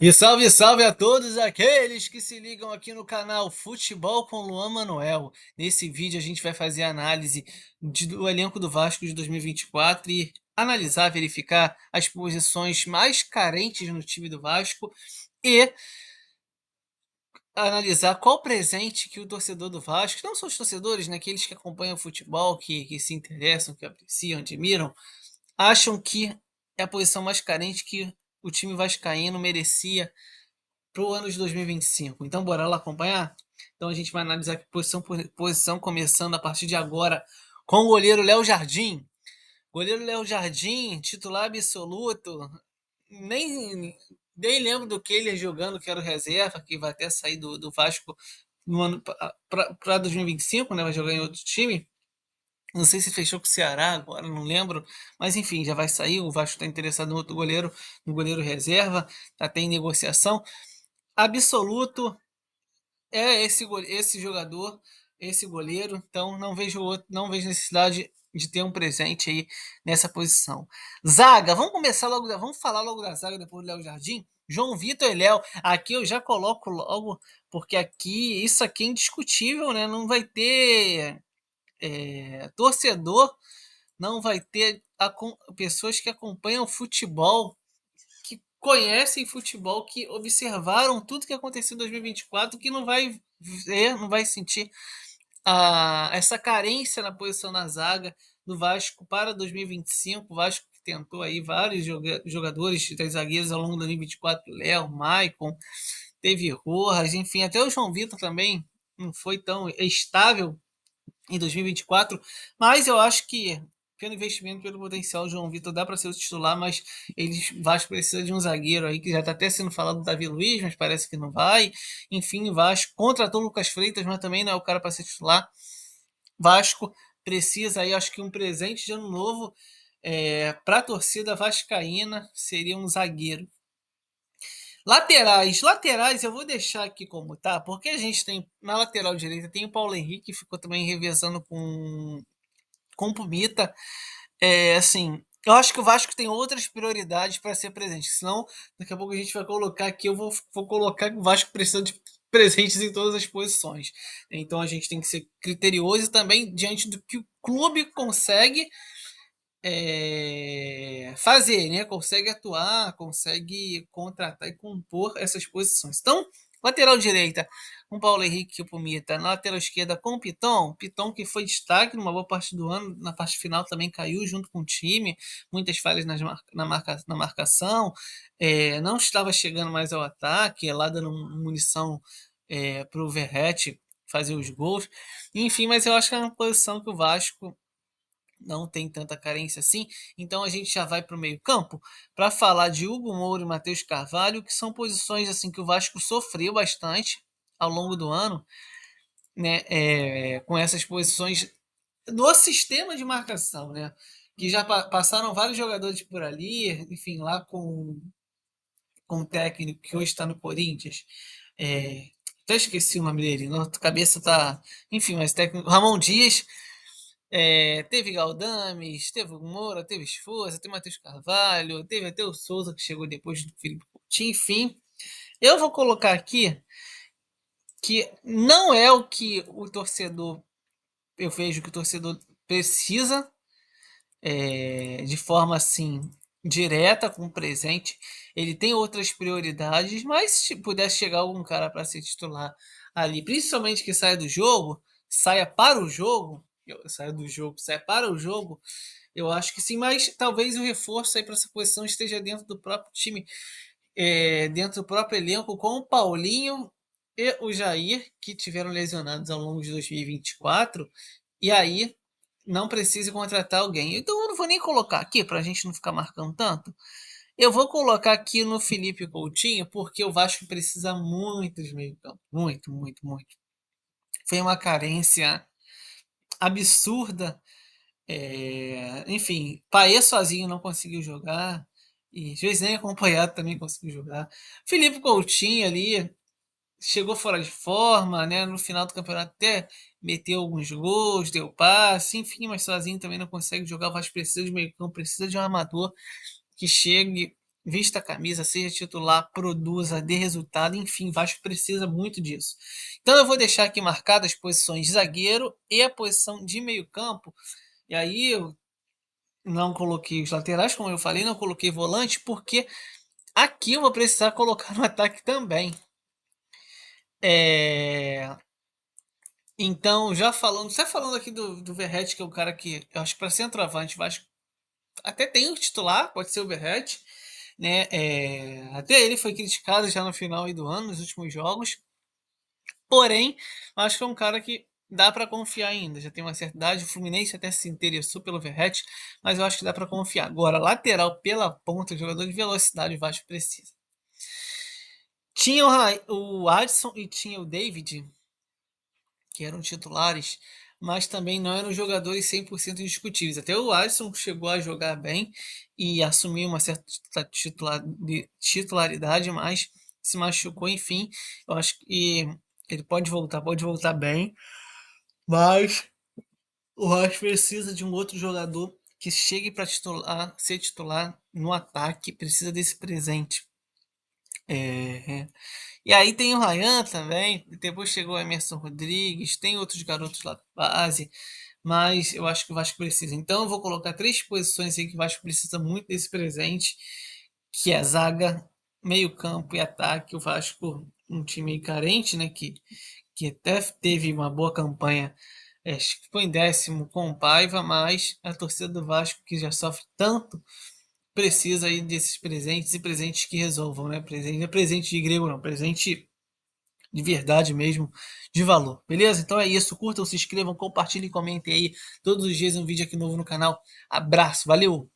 E salve, salve a todos aqueles que se ligam aqui no canal Futebol com Luan Manuel. Nesse vídeo a gente vai fazer a análise do elenco do Vasco de 2024 e analisar, verificar as posições mais carentes no time do Vasco e analisar qual presente que o torcedor do Vasco, não só os torcedores, né, aqueles que acompanham o futebol, que se interessam, que apreciam, admiram, acham que é a posição mais carente que o time vascaíno merecia para o ano de 2025. Então, bora lá acompanhar? Então, a gente vai analisar aqui posição por posição, começando a partir de agora com o goleiro Léo Jardim. Goleiro Léo Jardim, titular absoluto. Nem lembro do que ele ia jogando, que era o reserva, que vai até sair do Vasco no ano para 2025, né? Vai jogar em outro time. Não sei se fechou com o Ceará agora, não lembro. Mas enfim, já vai sair. O Vasco está interessado no outro goleiro, no goleiro reserva. Está até em negociação. Absoluto é esse jogador, esse goleiro, então não vejo necessidade de ter um presente aí nessa posição. Zaga, vamos começar logo, vamos falar logo da zaga depois do Léo Jardim. João Vitor e Léo, aqui eu já coloco logo, porque aqui isso aqui é indiscutível, né? Não vai ter torcedor, não vai ter pessoas que acompanham futebol, que conhecem futebol, que observaram tudo que aconteceu em 2024, que não vai ver, não vai sentir essa carência na posição na zaga do Vasco para 2025. O Vasco que tentou aí vários jogadores das zagueiros ao longo de 2024, Léo, Maicon, teve Rojas, enfim, até o João Vitor também não foi tão estável em 2024, mas eu acho que pelo investimento, pelo potencial, o João Vitor dá para ser o titular, mas eles Vasco precisa de um zagueiro aí que já está até sendo falado do Davi Luiz, mas parece que não vai. Enfim, o Vasco contratou o Lucas Freitas, mas também não é o cara para ser titular. Vasco precisa aí, acho que um presente de ano novo para a torcida vascaína seria um zagueiro. Laterais eu vou deixar aqui como tá, porque a gente tem na lateral direita tem o Paulo Henrique, que ficou também revezando com o Pumita. Assim, eu acho que o Vasco tem outras prioridades para ser presente, senão daqui a pouco a gente vai colocar aqui, vou colocar que o Vasco precisa de presentes em todas as posições. Então a gente tem que ser criterioso também diante do que o clube consegue fazer, né? Consegue atuar, consegue contratar e compor essas posições. Então, lateral direita com Paulo Henrique e o Pumita, na lateral esquerda com o Piton que foi destaque numa boa parte do ano, na parte final também caiu junto com o time, muitas falhas na marcação, não estava chegando mais ao ataque, lá dando munição para o Verratti fazer os gols, enfim, mas eu acho que é uma posição que o Vasco não tem tanta carência assim. Então a gente já vai para o meio-campo para falar de Hugo Moura e Matheus Carvalho, que são posições assim que o Vasco sofreu bastante ao longo do ano, né? Com essas posições do sistema de marcação, né? Que já passaram vários jogadores por ali, enfim, lá com o técnico que hoje está no Corinthians. Até esqueci o nome dele, na cabeça tá. Enfim, mas técnico Ramon Dias. Teve Galdames, teve o Moura, teve Esforça, teve Matheus Carvalho, teve até o Souza que chegou depois do Felipe Coutinho, enfim. Eu vou colocar aqui que não é o que o torcedor, eu vejo que o torcedor precisa de forma assim direta com o presente. Ele tem outras prioridades, mas se pudesse chegar algum cara para ser titular ali, principalmente que saia do jogo, saia para o jogo, saia do jogo, saia para o jogo, eu acho que sim, mas talvez o reforço aí para essa posição esteja dentro do próprio time, dentro do próprio elenco, com o Paulinho e o Jair, que tiveram lesionados ao longo de 2024, e aí não precise contratar alguém. Então eu não vou nem colocar aqui, para a gente não ficar marcando tanto. Eu vou colocar aqui no Felipe Coutinho, porque o Vasco precisa muito de meio campo. Muito, muito, muito. Foi uma carência absurda. Enfim, Paê sozinho não conseguiu jogar. E às vezes nem acompanhado também conseguiu jogar. Felipe Coutinho ali chegou fora de forma, né? No final do campeonato até meteu alguns gols, deu passe, enfim, mas sozinho também não consegue jogar. O Vasco precisa de meio campo, precisa de um armador que chegue vista a camisa, seja titular, produza, dê resultado, enfim, o Vasco precisa muito disso. Então eu vou deixar aqui marcadas as posições de zagueiro e a posição de meio-campo. E aí eu não coloquei os laterais, como eu falei, não coloquei volante, porque aqui eu vou precisar colocar no ataque também. É... Então, já falando aqui do Verratti, que é o cara que eu acho que para centroavante, Vasco até tem o titular, pode ser o Verratti, né? Até ele foi criticado já no final aí do ano, nos últimos jogos. Porém, acho que é um cara que dá para confiar ainda. Já tem uma certa idade. O Fluminense até se interessou pelo Verratti, mas eu acho que dá para confiar. Agora, lateral pela ponta, jogador de velocidade, o Vasco precisa. Tinha o Adson e tinha o David, que eram titulares, mas também não eram jogadores 100% indiscutíveis. Até o Alisson chegou a jogar bem e assumiu uma certa titularidade, mas se machucou, enfim. Eu acho que ele pode voltar bem, mas o Vasco precisa de um outro jogador que chegue para ser titular no ataque, precisa desse presente. É, e aí tem o Ryan também, depois chegou o Emerson Rodrigues, tem outros garotos lá da base, mas eu acho que o Vasco precisa. Então eu vou colocar três posições aí que o Vasco precisa muito desse presente, que é zaga, meio-campo e ataque. O Vasco, um time carente, né, que até teve uma boa campanha, acho que ficou em décimo com o Paiva, mas a torcida do Vasco, que já sofre tanto, precisa aí desses presentes e presentes que resolvam, né? Presente, não é presente de grego, não, presente de verdade mesmo, de valor. Beleza? Então é isso. Curtam, se inscrevam, compartilhem, comentem aí todos os dias um vídeo aqui novo no canal. Abraço, valeu!